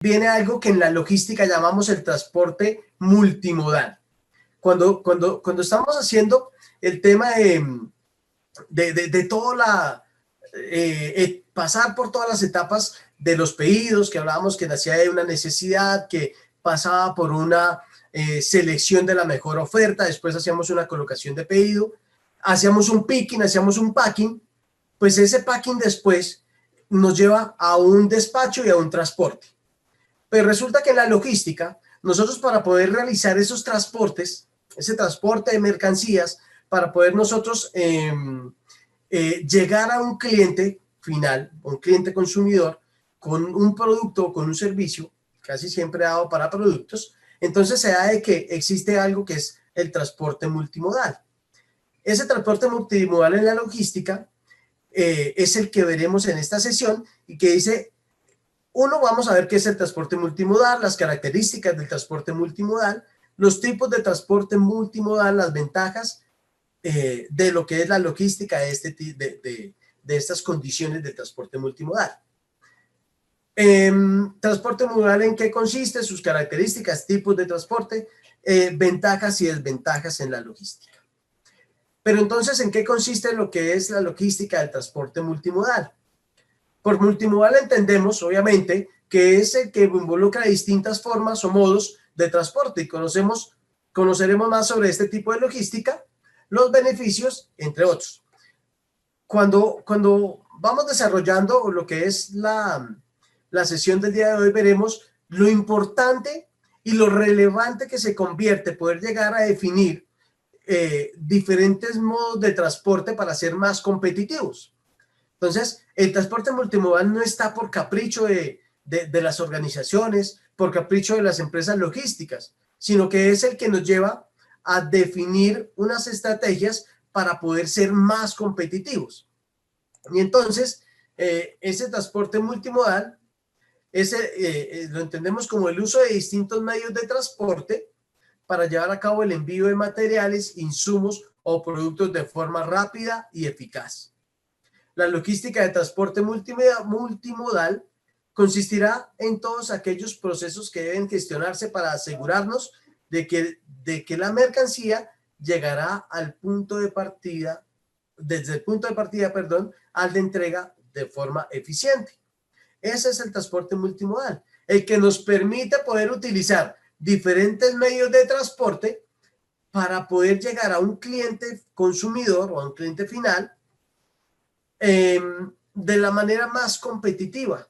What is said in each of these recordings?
viene algo que en la logística llamamos el transporte multimodal. Cuando estamos haciendo el tema de toda pasar por todas las etapas de los pedidos, que hablábamos que nacía de una necesidad, que pasaba por una selección de la mejor oferta, después hacíamos una colocación de pedido, hacíamos un picking, hacíamos un packing, pues ese packing después nos lleva a un despacho y a un transporte. Pero resulta que en la logística, nosotros para poder realizar esos transportes, ese transporte de mercancías, para poder nosotros llegar a un cliente final, un cliente consumidor, con un producto o con un servicio, casi siempre dado para productos, entonces se da de que existe algo que es el transporte multimodal. Ese transporte multimodal en la logística es el que veremos en esta sesión y que dice, uno, vamos a ver qué es el transporte multimodal, las características del transporte multimodal, los tipos de transporte multimodal, las ventajas de lo que es la logística de estas condiciones de transporte multimodal. Transporte multimodal, ¿en qué consiste? Sus características, tipos de transporte, ventajas y desventajas en la logística. Pero entonces, ¿en qué consiste lo que es la logística del transporte multimodal? Por multimodal entendemos, obviamente, que es el que involucra distintas formas o modos de transporte y conoceremos más sobre este tipo de logística, los beneficios, entre otros. Cuando vamos desarrollando lo que es la sesión del día de hoy, veremos lo importante y lo relevante que se convierte poder llegar a definir diferentes modos de transporte para ser más competitivos. Entonces, el transporte multimodal no está por capricho de las organizaciones, por capricho de las empresas logísticas, sino que es el que nos lleva a definir unas estrategias para poder ser más competitivos. Y entonces, ese transporte multimodal lo entendemos como el uso de distintos medios de transporte para llevar a cabo el envío de materiales, insumos o productos de forma rápida y eficaz. La logística de transporte multimodal consistirá en todos aquellos procesos que deben gestionarse para asegurarnos de que la mercancía llegará al punto de partida, desde el punto de partida, al de entrega de forma eficiente. Ese es el transporte multimodal, el que nos permite poder utilizar diferentes medios de transporte para poder llegar a un cliente consumidor o a un cliente final de la manera más competitiva,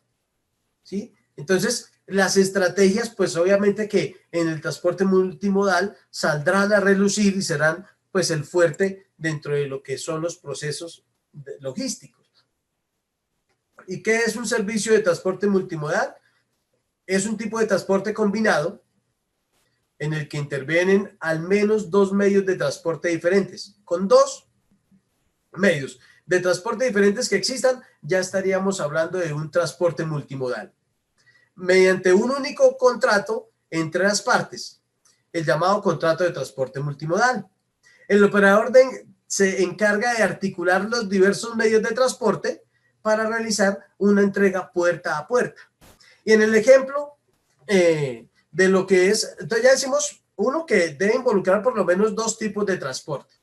¿sí? Entonces, las estrategias, pues obviamente que en el transporte multimodal saldrán a relucir y serán pues el fuerte dentro de lo que son los procesos logísticos. ¿Y qué es un servicio de transporte multimodal? Es un tipo de transporte combinado en el que intervienen al menos dos medios de transporte diferentes. Con dos medios de transporte diferentes que existan, ya estaríamos hablando de un transporte multimodal. Mediante un único contrato entre las partes, el llamado contrato de transporte multimodal. El operador se encarga de articular los diversos medios de transporte para realizar una entrega puerta a puerta. Y en el ejemplo de lo que es, entonces ya decimos uno que debe involucrar por lo menos dos tipos de transporte.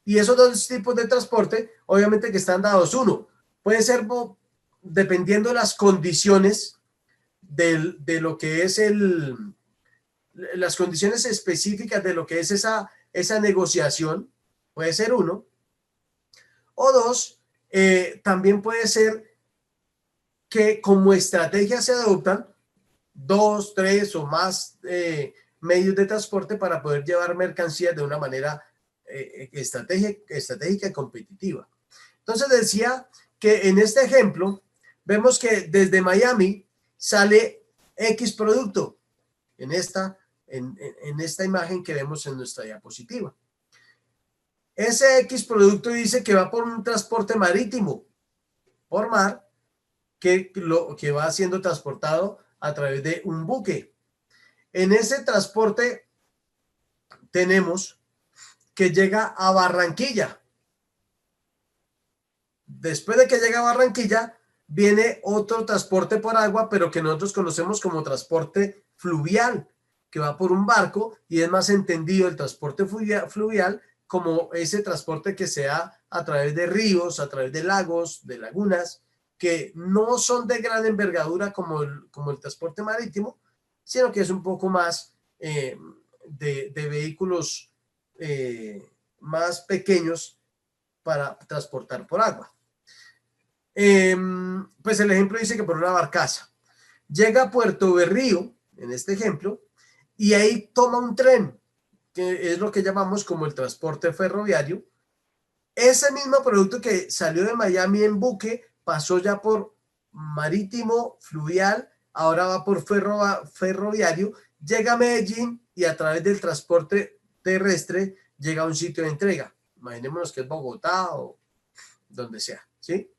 Y esos dos tipos de transporte, obviamente que están dados. Uno, puede ser dependiendo de las condiciones de lo que es las condiciones específicas de lo que es esa negociación, puede ser uno. O dos, también puede ser que como estrategia se adoptan dos, tres o más medios de transporte para poder llevar mercancías de una manera estratégica y competitiva. Entonces decía que en este ejemplo vemos que desde Miami sale X producto en esta imagen que vemos en nuestra diapositiva. Ese X producto dice que va por un transporte marítimo, por mar, que va siendo transportado a través de un buque. En ese transporte tenemos que llega a Barranquilla. Después de que llega a Barranquilla, viene otro transporte por agua, pero que nosotros conocemos como transporte fluvial, que va por un barco, y es más entendido el transporte fluvial como ese transporte que se da a través de ríos, a través de lagos, de lagunas, que no son de gran envergadura como el transporte marítimo, sino que es un poco más de vehículos más pequeños para transportar por agua. Pues el ejemplo dice que por una barcaza llega a Puerto Berrío, en este ejemplo, y ahí toma un tren, que es lo que llamamos como el transporte ferroviario. Ese mismo producto que salió de Miami en buque pasó ya por marítimo, fluvial, ahora va por ferroviario, llega a Medellín y a través del transporte terrestre llega a un sitio de entrega. Imaginémonos que es Bogotá o donde sea, ¿sí?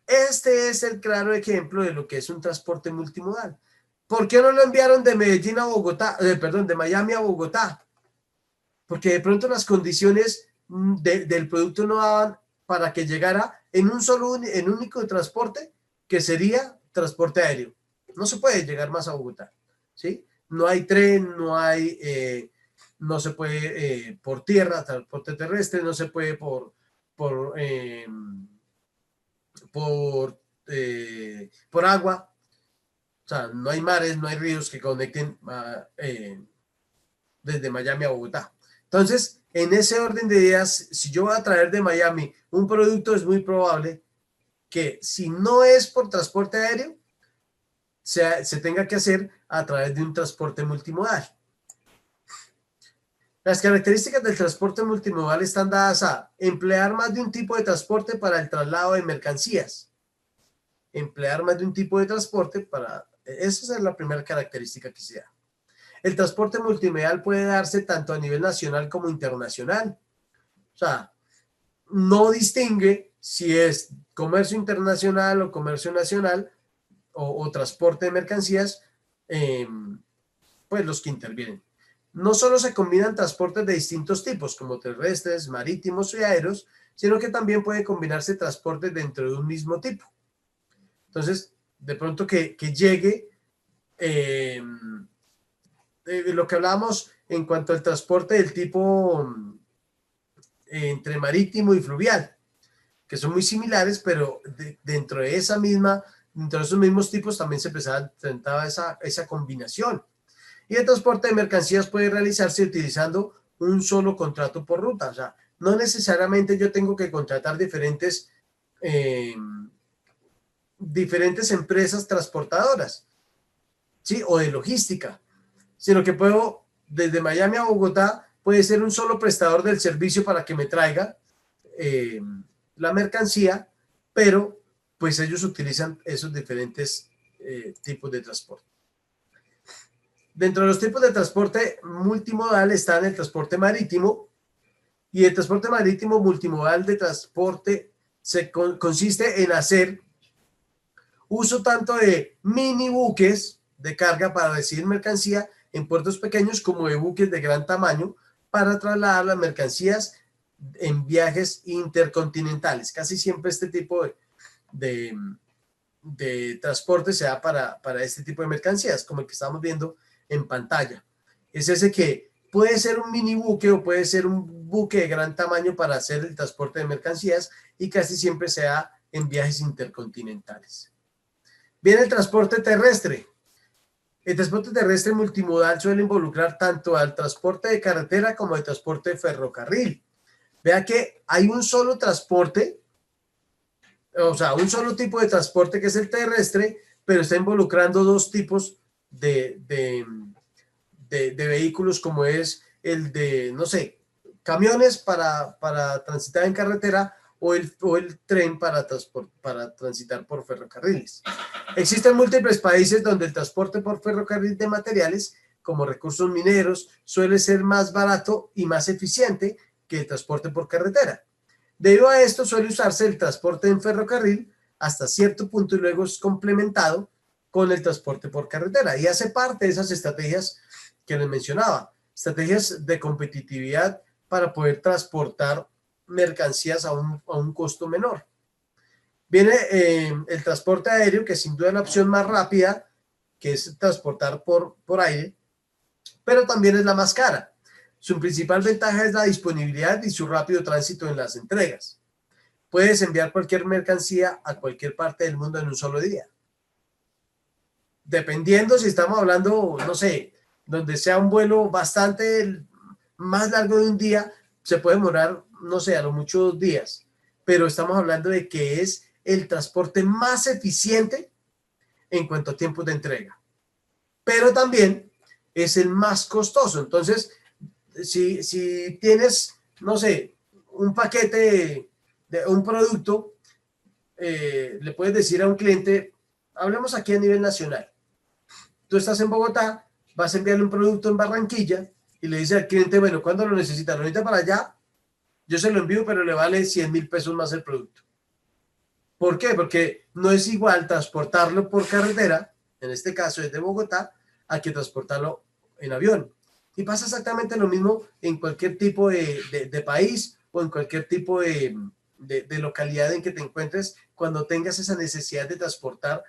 Este es el claro ejemplo de lo que es un transporte multimodal. ¿Por qué no lo enviaron de Medellín a Bogotá, perdón, de Miami a Bogotá? Porque de pronto las condiciones del producto no daban para que llegara en en un único transporte, que sería transporte aéreo. No se puede llegar más a Bogotá, ¿sí? No hay tren, no se puede por tierra, transporte terrestre, no se puede por, eh, por agua. O sea, no hay mares, no hay ríos que conecten desde Miami a Bogotá. Entonces, en ese orden de ideas, si yo voy a traer de Miami un producto, es muy probable que si no es por transporte aéreo, se tenga que hacer a través de un transporte multimodal. Las características del transporte multimodal están dadas a emplear más de un tipo de transporte para el traslado de mercancías. Emplear más de un tipo de transporte para... Esa es la primera característica que se da. El transporte multimodal puede darse tanto a nivel nacional como internacional. O sea, no distingue si es comercio internacional o comercio nacional o transporte de mercancías, pues los que intervienen. No solo se combinan transportes de distintos tipos, como terrestres, marítimos y aéreos, sino que también puede combinarse transportes dentro de un mismo tipo. Entonces, de pronto que llegue lo que hablábamos en cuanto al transporte del tipo entre marítimo y fluvial, que son muy similares, pero dentro de dentro de esos mismos tipos también se presentaba esa combinación. Y el transporte de mercancías puede realizarse utilizando un solo contrato por ruta. O sea, no necesariamente yo tengo que contratar eh, diferentes empresas transportadoras, ¿sí? O de logística, sino que puedo, desde Miami a Bogotá, puede ser un solo prestador del servicio para que me traiga eh, la mercancía, pero pues ellos utilizan esos diferentes tipos de transporte. Dentro de los tipos de transporte multimodal están el transporte marítimo, y el transporte marítimo multimodal de transporte consiste en hacer uso tanto de mini buques de carga para recibir mercancía en puertos pequeños como de buques de gran tamaño para trasladar las mercancías en viajes intercontinentales. Casi siempre este tipo de, de transporte se da para este tipo de mercancías, como el que estamos viendo en pantalla. Es ese que puede ser un mini buque o puede ser un buque de gran tamaño para hacer el transporte de mercancías, y casi siempre se da en viajes intercontinentales. Viene el transporte terrestre. El transporte terrestre multimodal suele involucrar tanto al transporte de carretera como al transporte de ferrocarril. Vea que hay un solo transporte, o sea, un solo tipo de transporte que es el terrestre, pero está involucrando dos tipos de vehículos, como es el de, no sé, camiones para transitar en carretera, o el tren para transitar por ferrocarriles. Existen múltiples países donde el transporte por ferrocarril de materiales, como recursos mineros, suele ser más barato y más eficiente que el transporte por carretera. Debido a esto, suele usarse el transporte en ferrocarril hasta cierto punto y luego es complementado con el transporte por carretera, y hace parte de esas estrategias que les mencionaba, estrategias de competitividad para poder transportar mercancías a un costo menor. Viene el transporte aéreo, que sin duda es la opción más rápida, que es transportar por aire, pero también es la más cara. Su principal ventaja es la disponibilidad y su rápido tránsito en las entregas. Puedes enviar cualquier mercancía a cualquier parte del mundo en un solo día. Dependiendo si estamos hablando, no sé, donde sea un vuelo bastante más largo de un día, se puede demorar, no sé, a lo mucho 2 días, pero estamos hablando de que es el transporte más eficiente en cuanto a tiempos de entrega, pero también es el más costoso. Entonces, si tienes, no sé, un paquete de un producto, le puedes decir a un cliente, hablemos aquí a nivel nacional, tú estás en Bogotá, vas a enviarle un producto en Barranquilla y le dices al cliente, bueno, ¿cuándo lo necesita? ¿Lo necesita para allá? Yo se lo envío, pero le vale 100.000 pesos más el producto. ¿Por qué? Porque no es igual transportarlo por carretera, en este caso desde Bogotá, a que transportarlo en avión. Y pasa exactamente lo mismo en cualquier tipo de país o en cualquier tipo de localidad en que te encuentres. Cuando tengas esa necesidad de transportar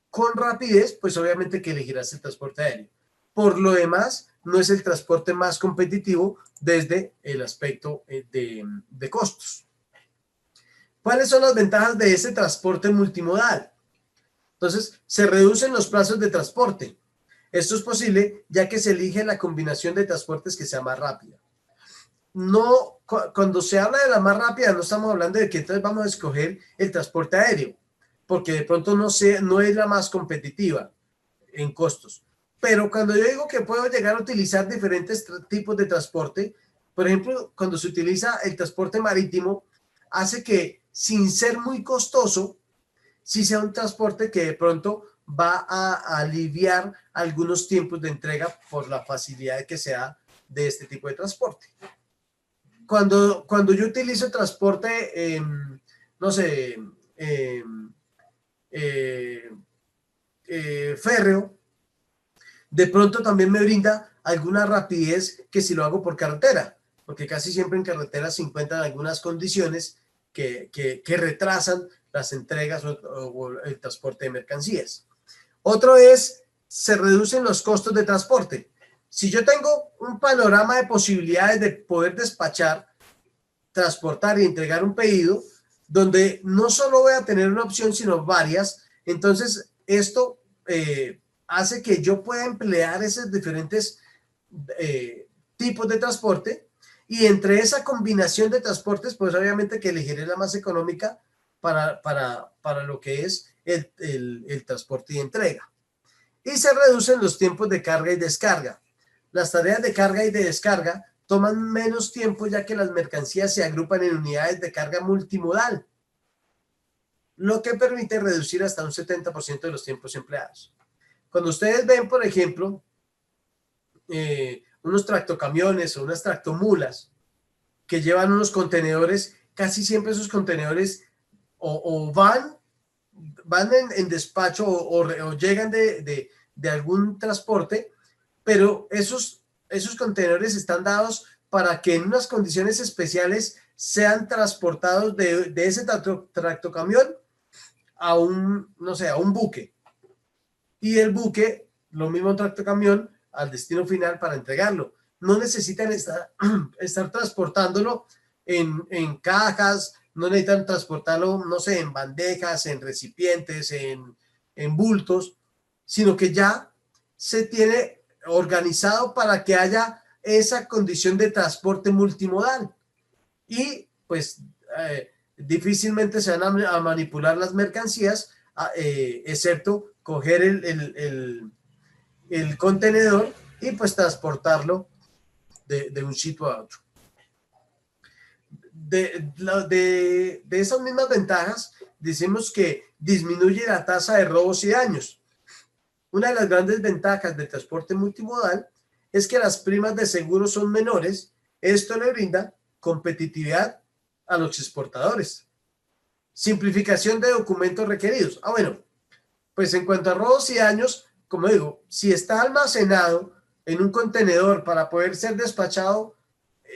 con rapidez, pues obviamente que elegirás el transporte aéreo. Por lo demás, no es el transporte más competitivo desde el aspecto de costos. ¿Cuáles son las ventajas de ese transporte multimodal? Entonces, se reducen los plazos de transporte. Esto es posible ya que se elige la combinación de transportes que sea más rápida. No, cuando se habla de la más rápida, no estamos hablando de que entonces vamos a escoger el transporte aéreo, porque de pronto no es la más competitiva en costos. Pero cuando yo digo que puedo llegar a utilizar diferentes tipos de transporte, por ejemplo, cuando se utiliza el transporte marítimo, hace que sin ser muy costoso, sí sea un transporte que de pronto va a aliviar algunos tiempos de entrega por la facilidad que sea de este tipo de transporte. Cuando yo utilizo transporte, no sé, férreo, de pronto también me brinda alguna rapidez que si lo hago por carretera, porque casi siempre en carretera se encuentran algunas condiciones que retrasan las entregas o el transporte de mercancías. Otro es, se reducen los costos de transporte. Si yo tengo un panorama de posibilidades de poder despachar, transportar y entregar un pedido, donde no solo voy a tener una opción, sino varias, entonces esto hace que yo pueda emplear esos diferentes tipos de transporte, y entre esa combinación de transportes, pues obviamente que elegiré la más económica para lo que es el transporte y entrega. Y se reducen los tiempos de carga y descarga. Las tareas de carga y de descarga toman menos tiempo ya que las mercancías se agrupan en unidades de carga multimodal, lo que permite reducir hasta un 70% de los tiempos empleados. Cuando ustedes ven, por ejemplo, unos tractocamiones o unas tractomulas que llevan unos contenedores, casi siempre esos contenedores o van en despacho o llegan de algún transporte, pero esos contenedores están dados para que en unas condiciones especiales sean transportados de ese tractocamión a no sé, a un buque. Y el buque, lo mismo tractocamión, al destino final para entregarlo. No necesitan estar transportándolo en cajas, no necesitan transportarlo, no sé, en bandejas, en recipientes, en bultos, sino que ya se tiene organizado para que haya esa condición de transporte multimodal. Y pues difícilmente se van a manipular las mercancías, excepto coger el contenedor y pues transportarlo de un sitio a otro. De esas mismas ventajas, decimos que disminuye la tasa de robos y daños. Una de las grandes ventajas del transporte multimodal es que las primas de seguro son menores. Esto le brinda competitividad a los exportadores. Simplificación de documentos requeridos. Bueno, pues en cuanto a robos y daños, como digo, si está almacenado en un contenedor para poder ser despachado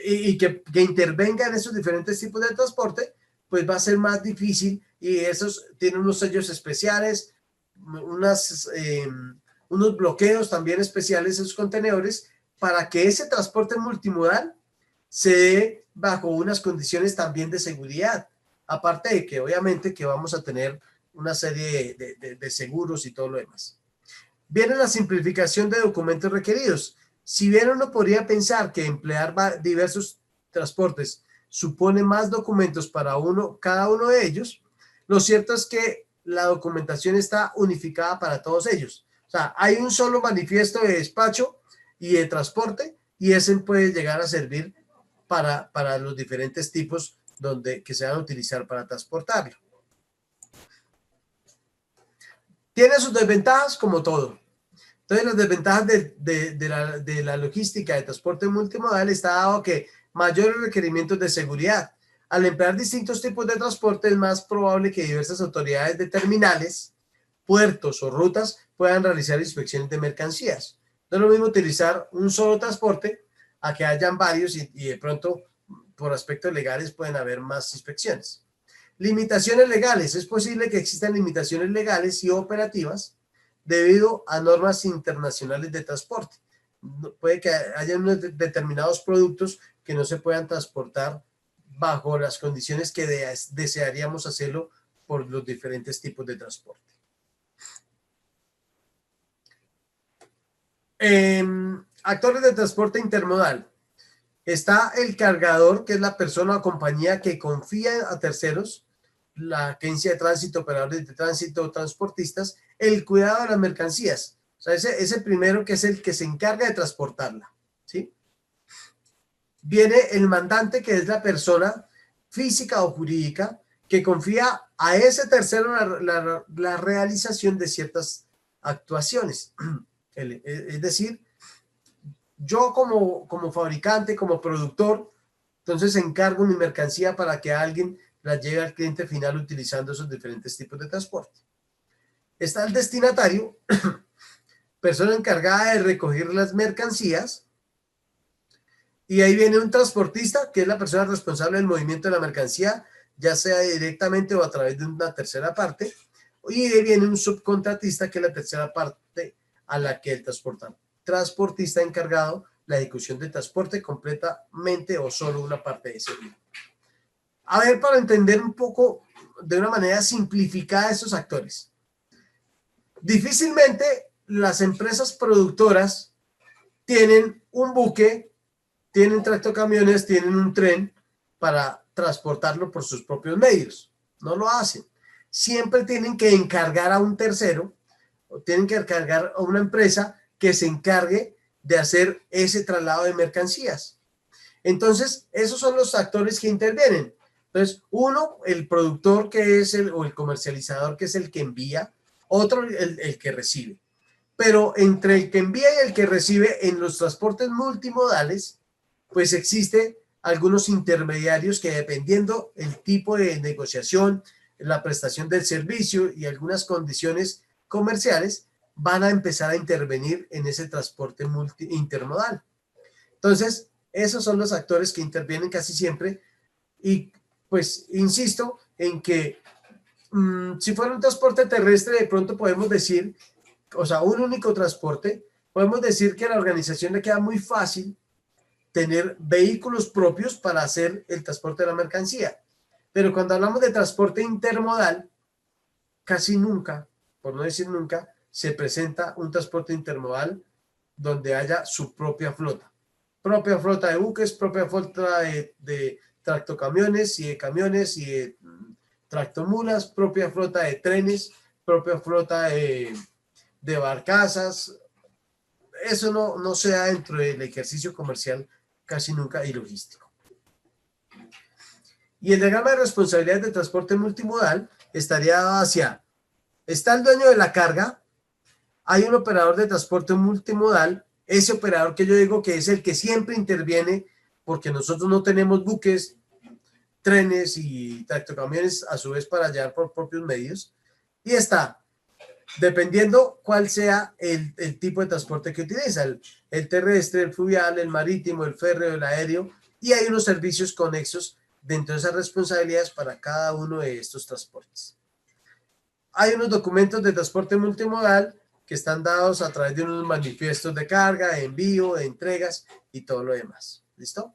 y que intervenga en esos diferentes tipos de transporte, pues va a ser más difícil y esos tienen unos sellos especiales, unos bloqueos también especiales en sus contenedores para que ese transporte multimodal se dé bajo unas condiciones también de seguridad. Aparte de que obviamente que vamos a tener una serie de seguros y todo lo demás. Viene la simplificación de documentos requeridos. Si bien uno podría pensar que emplear diversos transportes supone más documentos para cada uno de ellos, lo cierto es que la documentación está unificada para todos ellos. O sea, hay un solo manifiesto de despacho y de transporte y ese puede llegar a servir para los diferentes tipos que se van a utilizar para transportarlo. Tiene sus desventajas como todo. Entonces, las desventajas de la logística de transporte multimodal está dado que mayores requerimientos de seguridad. Al emplear distintos tipos de transporte, es más probable que diversas autoridades de terminales, puertos o rutas puedan realizar inspecciones de mercancías. No es lo mismo utilizar un solo transporte a que hayan varios y de pronto, por aspectos legales, pueden haber más inspecciones. Limitaciones legales. Es posible que existan limitaciones legales y operativas debido a normas internacionales de transporte. Puede que haya unos determinados productos que no se puedan transportar bajo las condiciones que desearíamos hacerlo por los diferentes tipos de transporte. Actores de transporte intermodal. Está el cargador, que es la persona o compañía que confía a terceros, la agencia de tránsito, operadores de tránsito, transportistas, el cuidado de las mercancías. O sea, ese primero que es el que se encarga de transportarla, ¿sí? Viene el mandante, que es la persona física o jurídica que confía a ese tercero la realización de ciertas actuaciones. Es decir, yo como fabricante, como productor, entonces encargo mi mercancía para que alguien la lleve al cliente final utilizando esos diferentes tipos de transporte. Está el destinatario, persona encargada de recoger las mercancías, y ahí viene un transportista, que es la persona responsable del movimiento de la mercancía, ya sea directamente o a través de una tercera parte, y ahí viene un subcontratista, que es la tercera parte a la que el transportista encargado la ejecución de transporte completamente o solo una parte de ese mismo. A ver, para entender un poco de una manera simplificada estos actores. Difícilmente las empresas productoras tienen un buque, tienen tractocamiones, tienen un tren para transportarlo por sus propios medios. No lo hacen. Siempre tienen que encargar a un tercero o tienen que encargar a una empresa que se encargue de hacer ese traslado de mercancías. Entonces, esos son los actores que intervienen. Entonces, uno, el productor que es o el comercializador que es el que envía, otro, el que recibe. Pero entre el que envía y el que recibe en los transportes multimodales, pues existe algunos intermediarios que dependiendo el tipo de negociación, la prestación del servicio y algunas condiciones comerciales, van a empezar a intervenir en ese transporte intermodal. Entonces, esos son los actores que intervienen casi siempre y pues insisto en que si fuera un transporte terrestre de pronto podemos decir, o sea, un único transporte, podemos decir que a la organización le queda muy fácil tener vehículos propios para hacer el transporte de la mercancía. Pero cuando hablamos de transporte intermodal, casi nunca, por no decir nunca, se presenta un transporte intermodal donde haya su propia flota. Propia flota de buques, propia flota de tractocamiones y de camiones y de tractomulas, propia flota de trenes, propia flota de barcazas. Eso no se da dentro del ejercicio comercial casi nunca y logístico. Y el diagrama de responsabilidades de transporte multimodal estaría está el dueño de la carga, hay un operador de transporte multimodal, ese operador que yo digo que es el que siempre interviene porque nosotros no tenemos buques, trenes y tractocamiones a su vez para llevar por propios medios. Y está, dependiendo cuál sea el tipo de transporte que utiliza, el terrestre, el fluvial, el marítimo, el férreo, el aéreo, y hay unos servicios conexos dentro de esas responsabilidades para cada uno de estos transportes. Hay unos documentos de transporte multimodal que están dados a través de unos manifiestos de carga, de envío, de entregas y todo lo demás. ¿Listo?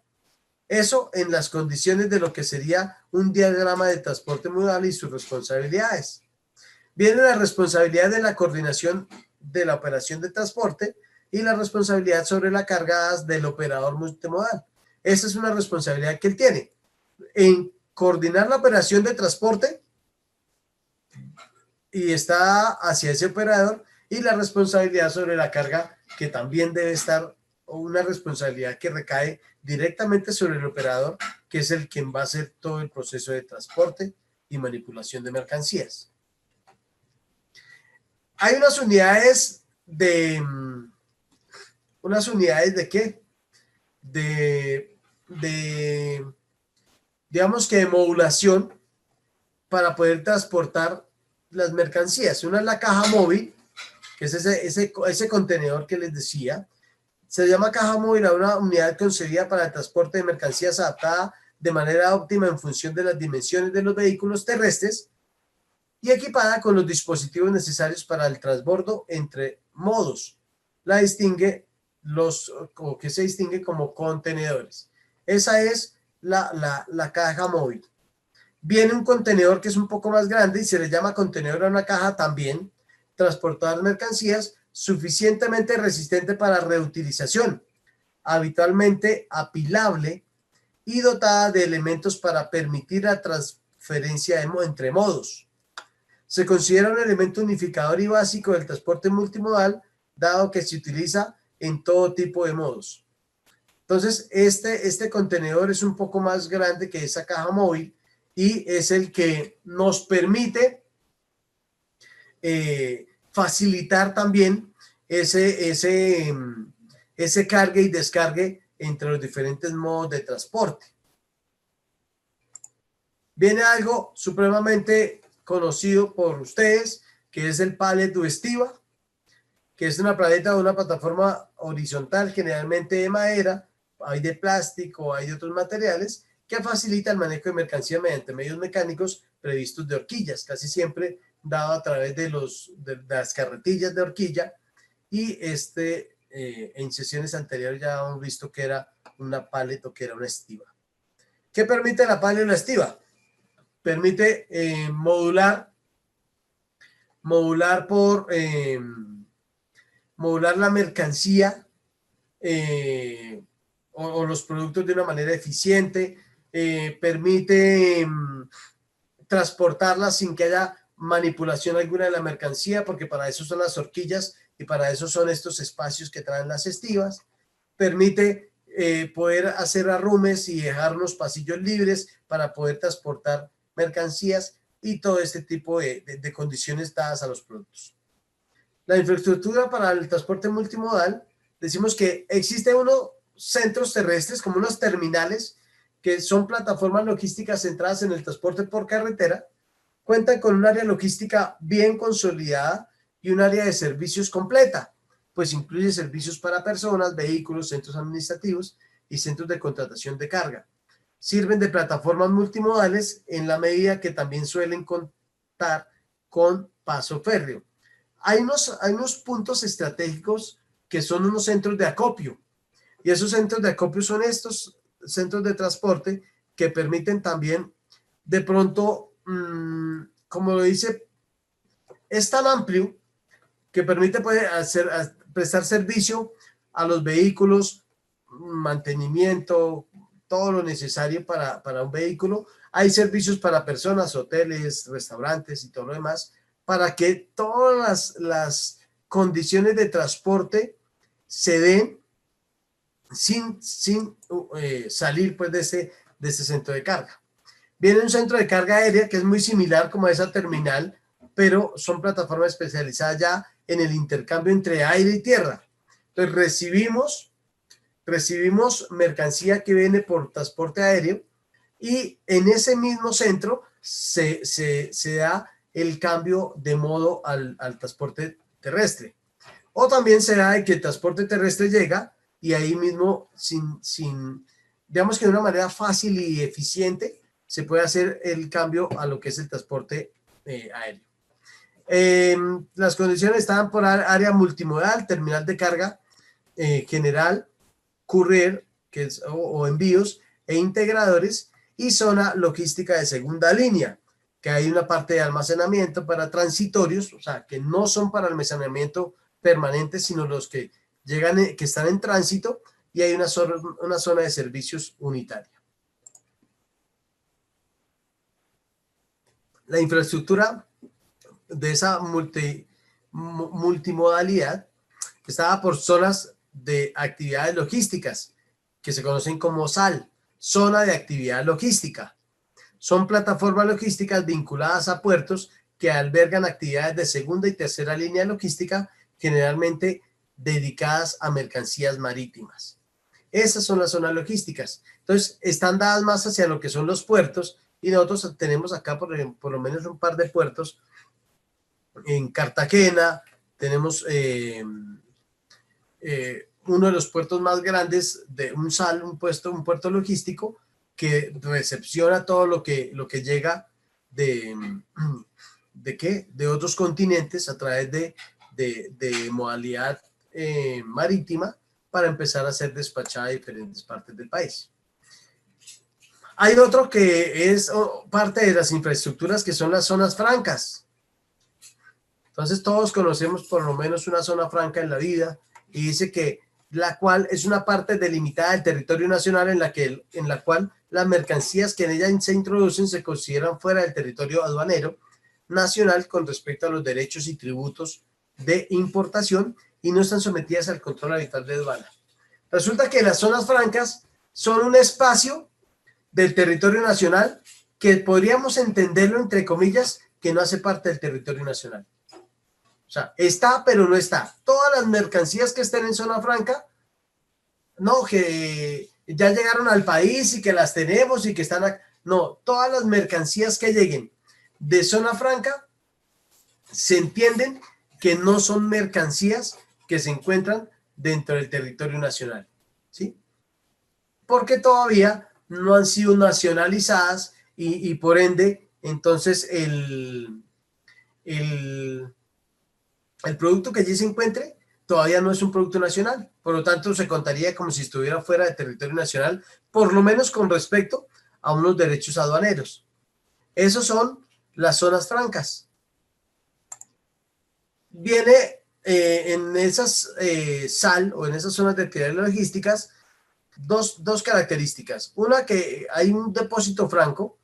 Eso en las condiciones de lo que sería un diagrama de transporte modal y sus responsabilidades. Viene la responsabilidad de la coordinación de la operación de transporte y la responsabilidad sobre la carga del operador multimodal. Esa es una responsabilidad que él tiene en coordinar la operación de transporte y está hacia ese operador, y la responsabilidad sobre la carga, que también debe estar, o una responsabilidad que recae directamente sobre el operador, que es el quien va a hacer todo el proceso de transporte y manipulación de mercancías. Hay unas unidades de qué? Digamos que de modulación para poder transportar las mercancías. Una es la caja móvil, que es ese contenedor que les decía. Se llama caja móvil a una unidad concebida para el transporte de mercancías adaptada de manera óptima en función de las dimensiones de los vehículos terrestres y equipada con los dispositivos necesarios para el transbordo entre modos. Que se distingue como contenedores. Esa es la caja móvil. Viene un contenedor que es un poco más grande y se le llama contenedor a una caja también, transportar mercancías suficientemente resistente para reutilización, habitualmente apilable y dotada de elementos para permitir la transferencia entre modos. Se considera un elemento unificador y básico del transporte multimodal, dado que se utiliza en todo tipo de modos. Entonces, este contenedor es un poco más grande que esa caja móvil y es el que nos permite facilitar también ese cargue y descargue entre los diferentes modos de transporte. Viene algo supremamente conocido por ustedes, que es el pallet o estiva, que es una paleta o una plataforma horizontal, generalmente de madera, hay de plástico, hay de otros materiales, que facilita el manejo de mercancía mediante medios mecánicos previstos de horquillas, casi siempre dado a través de las carretillas de horquilla, y en sesiones anteriores ya hemos visto que era una pallet o que era una estiva. ¿Qué permite la pallet o la estiva? Permite modular la mercancía o los productos de una manera eficiente, permite transportarla sin que haya manipulación alguna de la mercancía, porque para eso son las horquillas y para eso son estos espacios que traen las estivas. Permite poder hacer arrumes y dejar unos pasillos libres para poder transportar mercancías y todo este tipo de condiciones dadas a los productos. La infraestructura para el transporte multimodal, decimos que existen unos centros terrestres como unos terminales que son plataformas logísticas centradas en el transporte por carretera, cuentan con un área logística bien consolidada y un área de servicios completa, pues incluye servicios para personas, vehículos, centros administrativos y centros de contratación de carga. Sirven de plataformas multimodales en la medida que también suelen contar con paso férreo. Hay unos puntos estratégicos que son unos centros de acopio, y esos centros de acopio son estos centros de transporte que permiten también, de pronto, como lo dice, es tan amplio que permite prestar servicio a los vehículos, mantenimiento, todo lo necesario para un vehículo. Hay servicios para personas, hoteles, restaurantes y todo lo demás, para que todas las condiciones de transporte se den sin salir pues de ese centro de carga. Viene un centro de carga aérea que es muy similar como a esa terminal, pero son plataformas especializadas ya en el intercambio entre aire y tierra. Entonces recibimos mercancía que viene por transporte aéreo y en ese mismo centro se da el cambio de modo al transporte terrestre. O también se da de que el transporte terrestre llega y ahí mismo sin digamos que de una manera fácil y eficiente se puede hacer el cambio a lo que es el transporte aéreo. Las condiciones estaban por área multimodal, terminal de carga general, courier, que es, o envíos e integradores, y zona logística de segunda línea, que hay una parte de almacenamiento para transitorios, o sea, que no son para almacenamiento permanente, sino los que llegan, que están en tránsito, y hay una zona de servicios unitaria. La infraestructura de esa multimodalidad estaba por zonas de actividades logísticas, que se conocen como SAL, zona de actividad logística. Son plataformas logísticas vinculadas a puertos que albergan actividades de segunda y tercera línea logística, generalmente dedicadas a mercancías marítimas. Esas son las zonas logísticas. Entonces, están dadas más hacia lo que son los puertos, y nosotros tenemos acá por lo menos un par de puertos. En Cartagena tenemos uno de los puertos más grandes de un SAL, un puerto logístico que recepciona todo lo que llega de otros continentes a través de modalidad marítima, para empezar a ser despachada a diferentes partes del país. Hay otro que es parte de las infraestructuras, que son las zonas francas. Entonces todos conocemos por lo menos una zona franca en la vida, y dice que la cual es una parte delimitada del territorio nacional en la cual las mercancías que en ella se introducen se consideran fuera del territorio aduanero nacional con respecto a los derechos y tributos de importación, y no están sometidas al control habitual de aduana. Resulta que las zonas francas son un espacio del territorio nacional que podríamos entenderlo, entre comillas, que no hace parte del territorio nacional. O sea, está, pero no está. Todas las mercancías que estén en zona franca, no, que ya llegaron al país y que las tenemos y que están acá. No, todas las mercancías que lleguen de zona franca se entienden que no son mercancías que se encuentran dentro del territorio nacional, ¿sí? Porque todavía no han sido nacionalizadas, y por ende, entonces el producto que allí se encuentre todavía no es un producto nacional, por lo tanto se contaría como si estuviera fuera de territorio nacional, por lo menos con respecto a unos derechos aduaneros. Esos son las zonas francas. Viene en esas SAL, o en esas zonas de actividades logísticas, dos características. Una, que hay un depósito franco,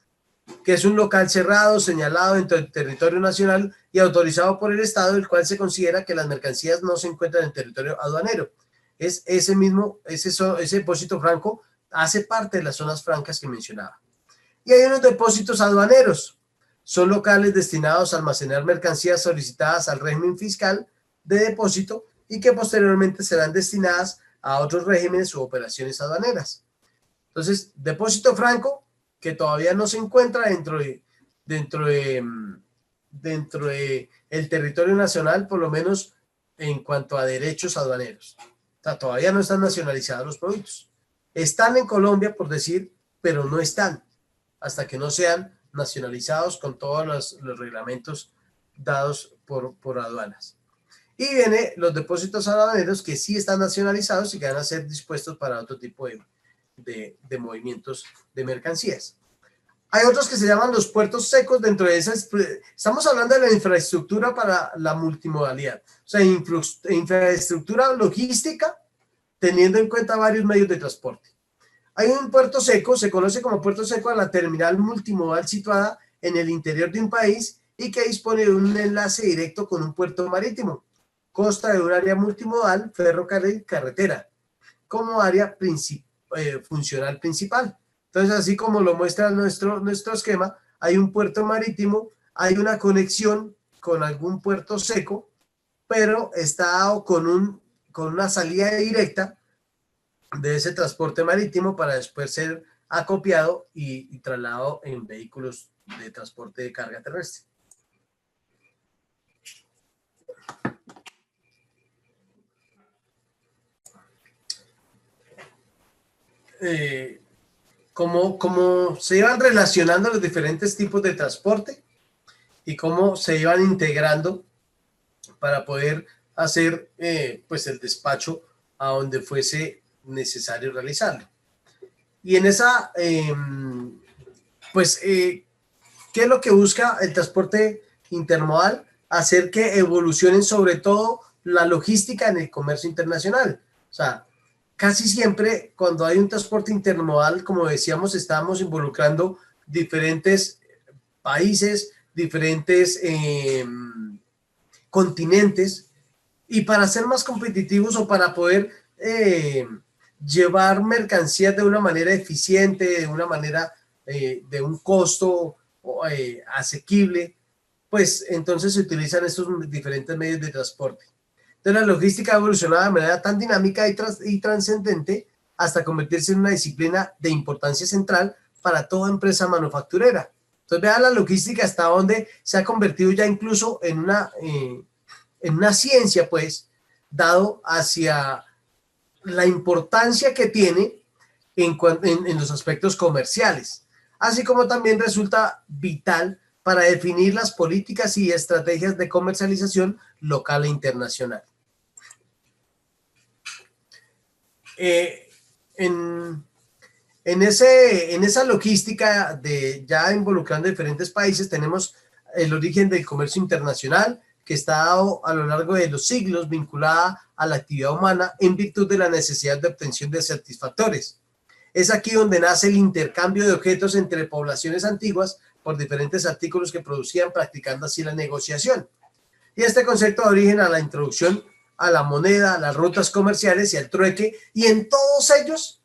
que es un local cerrado, señalado dentro del territorio nacional y autorizado por el Estado, el cual se considera que las mercancías no se encuentran en territorio aduanero. Es ese depósito franco hace parte de las zonas francas que mencionaba. Y hay unos depósitos aduaneros. Son locales destinados a almacenar mercancías solicitadas al régimen fiscal de depósito y que posteriormente serán destinadas a otros regímenes u operaciones aduaneras. Entonces, depósito franco que todavía no se encuentra dentro de el territorio nacional, por lo menos en cuanto a derechos aduaneros. O sea, todavía no están nacionalizados los productos. Están en Colombia, por decir, pero no están hasta que no sean nacionalizados con todos los reglamentos dados por aduanas. Y viene los depósitos aduaneros que sí están nacionalizados y que van a ser dispuestos para otro tipo de movimientos de mercancías. Hay otros que se llaman los puertos secos. Dentro de esas, estamos hablando de la infraestructura para la multimodalidad, o sea, infraestructura logística teniendo en cuenta varios medios de transporte. Hay un puerto seco, se conoce como puerto seco a la terminal multimodal situada en el interior de un país y que dispone de un enlace directo con un puerto marítimo. Consta de un área multimodal, ferrocarril, carretera, como área funcional principal. Entonces, así como lo muestra nuestro esquema, hay un puerto marítimo, hay una conexión con algún puerto seco, pero está con una salida directa de ese transporte marítimo para después ser acopiado y trasladado en vehículos de transporte de carga terrestre. cómo se iban relacionando los diferentes tipos de transporte y cómo se iban integrando para poder hacer pues el despacho a donde fuese necesario realizarlo. Y en esa, ¿qué es lo que busca el transporte intermodal? Hacer que evolucionen sobre todo la logística en el comercio internacional. O sea, casi siempre cuando hay un transporte intermodal, como decíamos, estamos involucrando diferentes países, diferentes continentes, y para ser más competitivos o para poder llevar mercancías de una manera eficiente, de una manera de un costo asequible, pues entonces se utilizan estos diferentes medios de transporte. Entonces la logística ha evolucionado de manera tan dinámica y trascendente hasta convertirse en una disciplina de importancia central para toda empresa manufacturera. Entonces vean la logística hasta donde se ha convertido ya incluso en una ciencia, pues, dado hacia la importancia que tiene en los aspectos comerciales, así como también resulta vital para definir las políticas y estrategias de comercialización local e internacional. En esa logística de ya involucrando diferentes países, tenemos el origen del comercio internacional, que está dado a lo largo de los siglos vinculada a la actividad humana en virtud de la necesidad de obtención de satisfactores. Es aquí donde nace el intercambio de objetos entre poblaciones antiguas por diferentes artículos que producían, practicando así la negociación. Y este concepto da origen a la introducción a la moneda, a las rutas comerciales y al trueque, y en todos ellos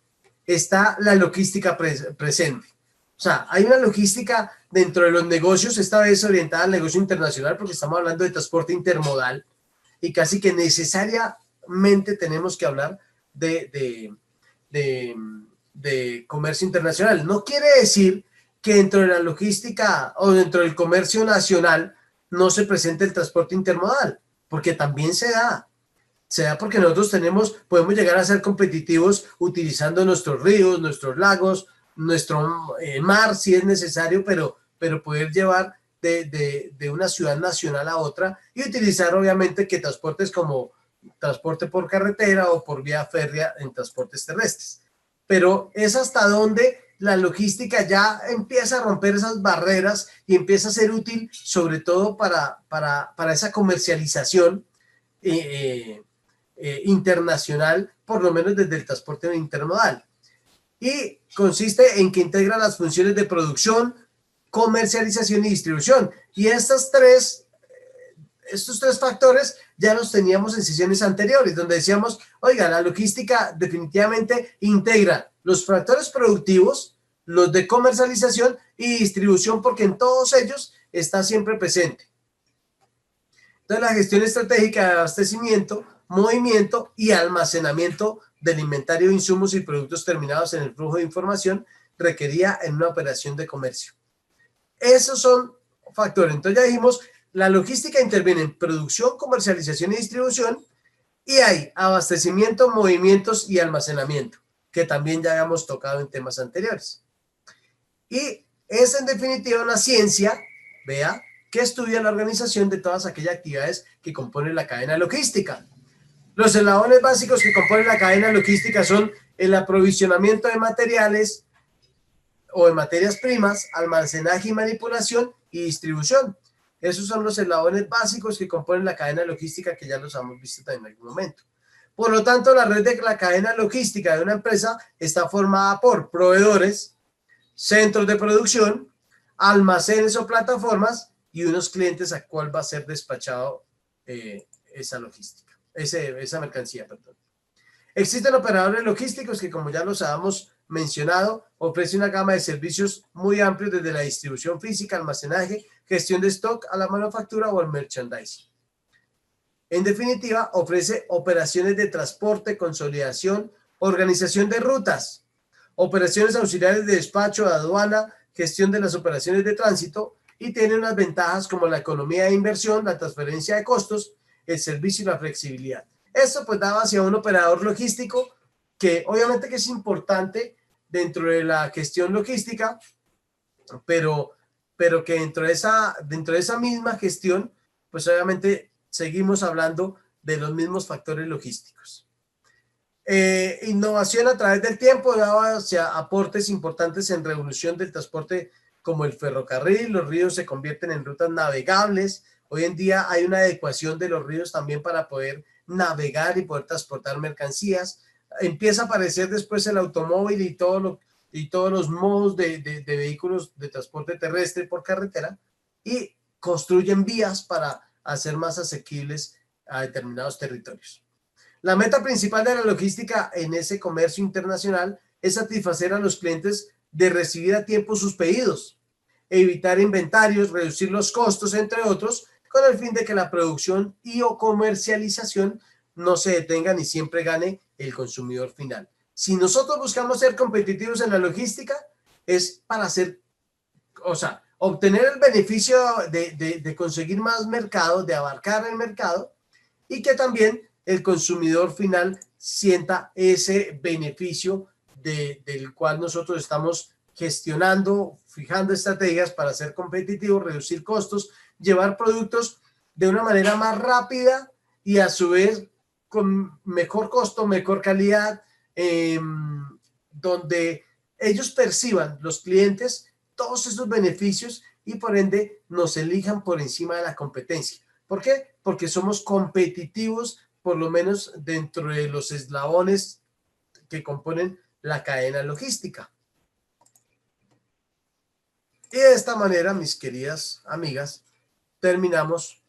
está la logística presente. O sea, hay una logística dentro de los negocios, esta vez orientada al negocio internacional, porque estamos hablando de transporte intermodal, y casi que necesariamente tenemos que hablar de comercio internacional. No quiere decir que dentro de la logística o dentro del comercio nacional no se presente el transporte intermodal, porque también se da porque nosotros podemos llegar a ser competitivos utilizando nuestros ríos, nuestros lagos, nuestro mar si es necesario, pero poder llevar de una ciudad nacional a otra y utilizar obviamente que transportes como transporte por carretera o por vía férrea en transportes terrestres. Pero es hasta donde la logística ya empieza a romper esas barreras y empieza a ser útil sobre todo para esa comercialización internacional, por lo menos desde el transporte intermodal. Y consiste en que integra las funciones de producción, comercialización y distribución. Y estos tres factores ya los teníamos en sesiones anteriores, donde decíamos, oiga, la logística definitivamente integra los factores productivos, los de comercialización y distribución, porque en todos ellos está siempre presente. Entonces, la gestión estratégica de abastecimiento, movimiento y almacenamiento del inventario de insumos y productos terminados en el flujo de información requería en una operación de comercio. Esos son factores. Entonces ya dijimos, la logística interviene en producción, comercialización y distribución, y hay abastecimiento, movimientos y almacenamiento, que también ya habíamos tocado en temas anteriores. Y es en definitiva una ciencia, vea, que estudia la organización de todas aquellas actividades que componen la cadena logística. Los eslabones básicos que componen la cadena logística son el aprovisionamiento de materiales o de materias primas, almacenaje y manipulación y distribución. Esos son los eslabones básicos que componen la cadena logística, que ya los hemos visto también en algún momento. Por lo tanto, la red de la cadena logística de una empresa está formada por proveedores, centros de producción, almacenes o plataformas y unos clientes a cuál va a ser despachado esa logística, esa mercancía, perdón. Existen operadores logísticos que, como ya los habíamos mencionado, ofrecen una gama de servicios muy amplios desde la distribución física, almacenaje, gestión de stock a la manufactura o el merchandising. En definitiva, ofrece operaciones de transporte, consolidación, organización de rutas, operaciones auxiliares de despacho, de aduana, gestión de las operaciones de tránsito, y tiene unas ventajas como la economía de inversión, la transferencia de costos, el servicio y la flexibilidad. Esto pues daba hacia un operador logístico que obviamente que es importante dentro de la gestión logística, pero que dentro de esa misma gestión, pues obviamente seguimos hablando de los mismos factores logísticos. Innovación a través del tiempo daba hacia aportes importantes en revolución del transporte como el ferrocarril. Los ríos se convierten en rutas navegables. Hoy en día hay una adecuación de los ríos también para poder navegar y poder transportar mercancías. Empieza a aparecer después el automóvil y todos los modos de vehículos de transporte terrestre por carretera, y construyen vías para hacer más asequibles a determinados territorios. La meta principal de la logística en ese comercio internacional es satisfacer a los clientes de recibir a tiempo sus pedidos, evitar inventarios, reducir los costos, entre otros, con el fin de que la producción y o comercialización no se detengan y siempre gane el consumidor final. Si nosotros buscamos ser competitivos en la logística, es para hacer, o sea, obtener el beneficio de conseguir más mercado, de abarcar el mercado, y que también el consumidor final sienta ese beneficio del cual nosotros estamos gestionando, fijando estrategias para ser competitivos, reducir costos, llevar productos de una manera más rápida y a su vez con mejor costo, mejor calidad, donde ellos perciban, los clientes, todos esos beneficios y por ende nos elijan por encima de la competencia. ¿Por qué? Porque somos competitivos, por lo menos dentro de los eslabones que componen la cadena logística. Y de esta manera, mis queridas amigas, terminamos